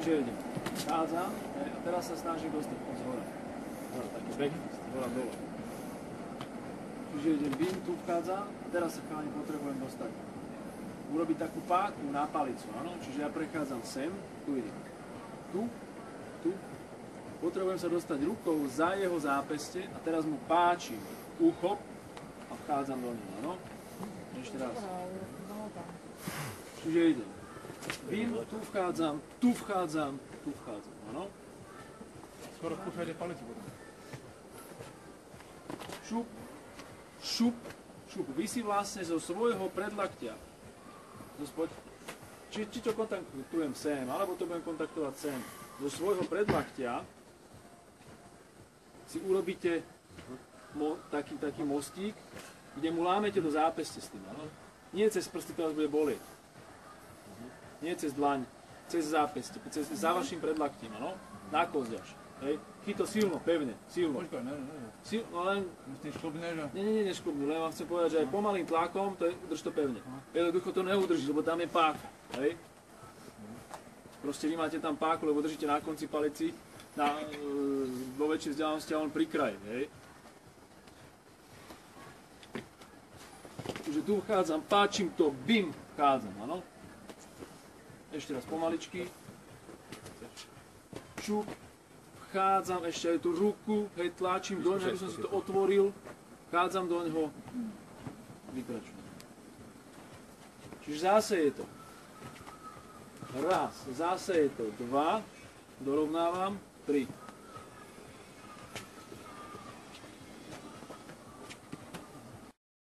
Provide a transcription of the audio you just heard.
Čiže idem. Vchádzam a teraz sa snažím dostať z hora. Taký backfist, z hora dole. Čiže idem bim, tu vchádzam a teraz sa chalani potrebujem dostať. Urobiť takú páku na palicu, áno? Čiže ja prechádzam sem, tu idem. Tu. Potrebujem sa dostať rukou za jeho zápeste a teraz mu páčim uchop a vchádzam do neho, áno? Ešte raz. Čiže idem. Bim, tu vchádzam, áno? Skoro púšajte palicu potom. Šup. Vy si vlastne zo svojho predlaktia, či to kontaktujem sem, alebo to budem kontaktovať sem, zo svojho predlaktia si urobíte taký mostík, kde mu lámete do zápeste s tým, áno? Nie cez prsty, to vás bude bolieť. Nie cez dlaň, cez zápeste, za vašim predlaktím, áno? Na kozďaš. Hej? Chyť to silno, pevne, silno. Počkaj, ne. No len... Ty šklubne, že? Nie, nešklubnú, len vám chcem povedať, že aj pomalým tlakom, drž to pevne. Jednoducho to neudržíš, lebo tam je páka, hej? Proste vy máte tam páku, lebo držíte na konci palici, vo väčšej vzdialenosti a on pri kraji, hej? Čiže tu vchádzam, páčim to, bim, vchádzam, áno? Ešte raz pomaličky. Šup. Vchádzam ešte aj tú ruku, hej, tlačím do neho, aby som si to otvoril, vchádzam do neho, vykračujem. Čiže zase je to raz, zase je to 2, dorovnávam, 3.